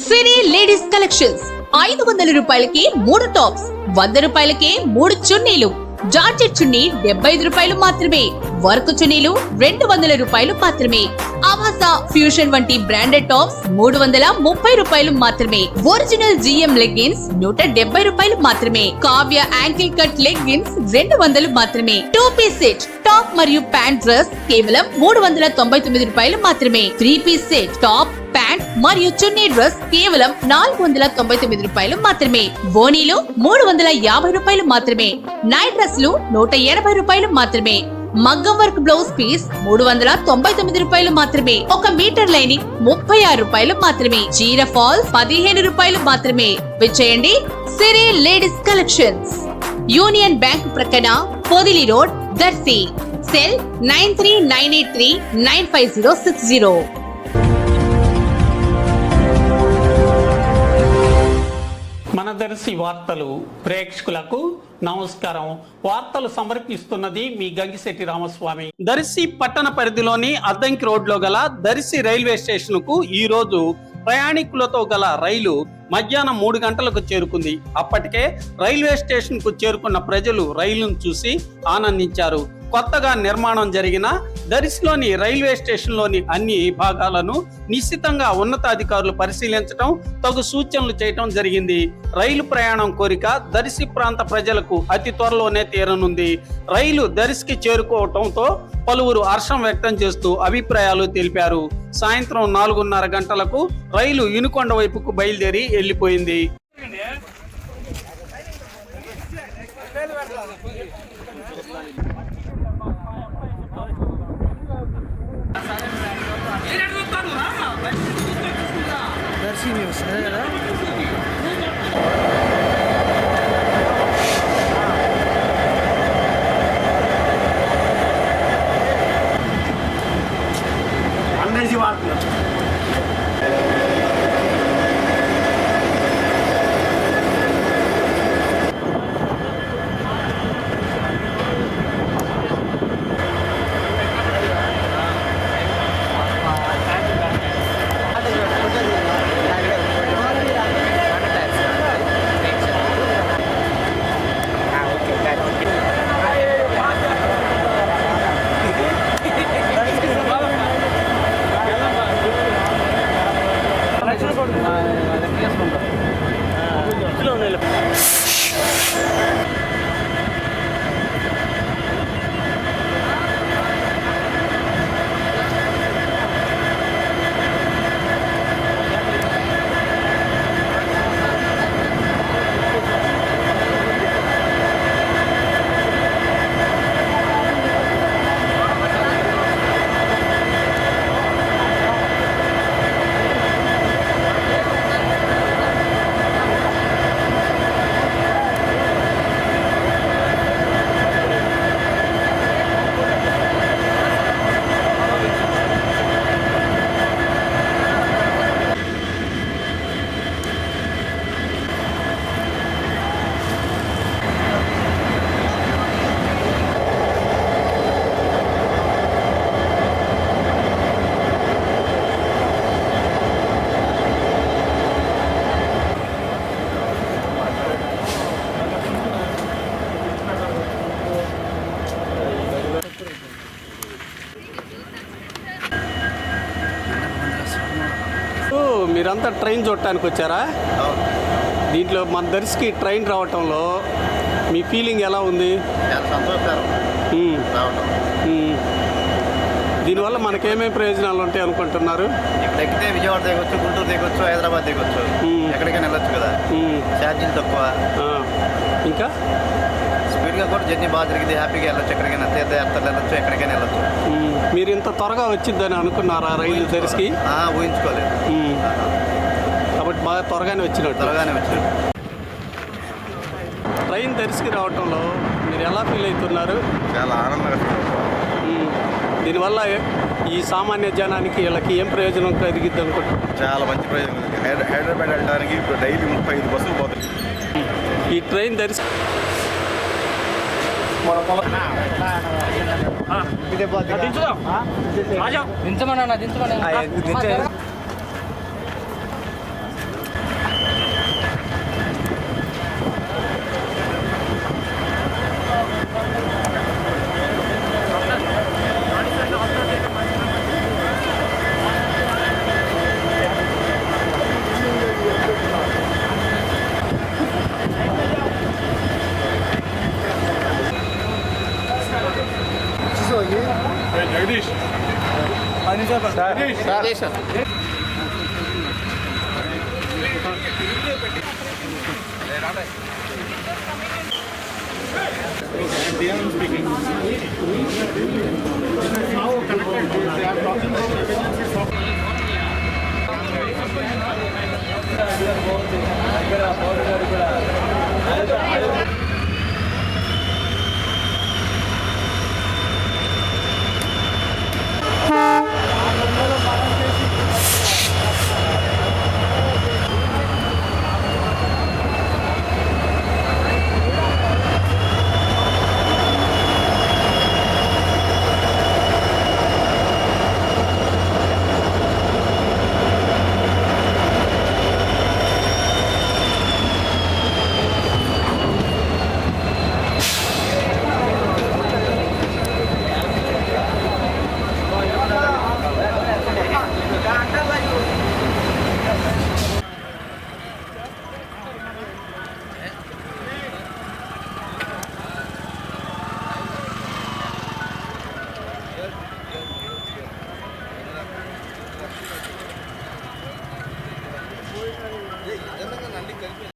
సిరి ladies collections 500 రూపాయలకి 3 tops, 100 రూపాయలకి 3 చున్నీలు, georgette చున్నీ 75 రూపాయలు మాత్రమే, వర్క్ చున్నీలు 200 రూపాయలు మాత్రమే. అవాసా ఫ్యూషన్ వంటి బ్రాండెడ్ టాప్స్ 330 రూపాయలు మాత్రమే. ఒరిజినల్ జిఎం లెగ్గిన్స్ 170 రూపాయలు మాత్రమే. కావ్య యాంకిల్ కట్ లెగ్గిన్స్ 200 మాత్రమే. 2 పీస్ సెట్ టాప్ మరియు ప్యాంట్ డ్రెస్ కేవలం 399 రూపాయలు మాత్రమే. 3 పీస్ సెట్ టాప్, ప్యాంట్ మరియు చున్నీ డ్రెస్ కేవలం 499 రూపాయలు మాత్రమే. బోనీలు 350 రూపాయలు మాత్రమే. నైట్ డ్రెస్లు 180 రూపాయలు మాత్రమే. మగ్గం వర్క్ బ్లౌజ్ పీస్ 399 రూపాయలు మాత్రమే. 1 మీటర్ లైనింగ్ 36 రూపాయలు మాత్రమే. చీర ఫాల్స్ 15 రూపాయలు మాత్రమే. విచ్చేయండి సిరి లేడీస్ కలెక్షన్స్, యూనియన్ బ్యాంక్ ప్రక్కన, పొదిలి రోడ్, దర్శి. సెల్ 9398395060. మన దర్శి వార్తలు ప్రేక్షకులకు నమస్కారం. వార్తలు సమర్పిస్తున్నది మీ గంగిశెట్టి రామస్వామి. దర్శి పట్టణ పరిధిలోని అద్దంకి రోడ్లో గల దర్శి రైల్వే స్టేషన్ కు ఈ రోజు ప్రయాణికులతో గల రైలు మధ్యాహ్నం 3 గంటలకు చేరుకుంది. అప్పటికే రైల్వే స్టేషన్ కు చేరుకున్న ప్రజలు రైలును చూసి ఆనందించారు. కొత్తగా నిర్మాణం జరిగిన దర్శిలోని రైల్వే స్టేషన్ లోని అన్ని భాగాలను నిశ్చితంగా ఉన్నతాధికారులు పరిశీలించడం, తగు సూచనలు చేయటం జరిగింది. రైలు ప్రయాణం కోరిక దర్శి ప్రాంత ప్రజలకు అతి త్వరలోనే తీరనుంది. రైలు దర్శికి చేరుకోవటంతో పలువురు హర్షం వ్యక్తం చేస్తూ అభిప్రాయాలు తెలిపారు. సాయంత్రం 4:30 గంటలకు రైలు వినుకొండ వైపుకు బయలుదేరి వెళ్లిపోయింది. దర్శి న్యూస్ కదా. అందరికీ వార్తలు మీరంతా ట్రైన్ చూడటానికి వచ్చారా? దీంట్లో మన దర్శికి ట్రైన్ రావటంలో మీ ఫీలింగ్ ఎలా ఉంది? చాలా సంతోషకరం. దీనివల్ల మనకేమేమి ప్రయోజనాలు ఉంటాయి అనుకుంటున్నారు? ఇక్కడ ఎక్కితే విజయవాడ దిగొచ్చు, గుంటూరు దిగొచ్చు, హైదరాబాద్ దిగొచ్చు, ఎక్కడికైనా వెళ్ళొచ్చు కదా. ఛార్జీలు తక్కువ, ఇంకా స్పీడ్గా కూడా జర్నీ బాగా జరిగింది. హ్యాపీగా వెళ్ళొచ్చు, ఎక్కడికైనా తీర్థయాత్రలు వెళ్ళొచ్చు, ఎక్కడికైనా వెళ్ళొచ్చు. మీరు ఇంత త్వరగా వచ్చిందని అనుకున్నారా రైలు దర్శికి? ఊహించుకోలేదు. కాబట్టి బాగా త్వరగానే వచ్చినట్టు. ట్రైన్ దర్శికి రావటంలో మీరు ఎలా ఫీల్ అవుతున్నారు? చాలా ఆనందంగా. దీనివల్ల ఈ సామాన్య జనానికి వీళ్ళకి ఏం ప్రయోజనం కలిగిద్ది అనుకుంటున్నారు? చాలా మంచి ప్రయోజనం. హైదరాబాద్ వెళ్ళడానికి ఇప్పుడు డైలీ 35 బస్సులు పోతాయి. ఈ ట్రైన్ దర్శి జనరల్గా నంది కలిపి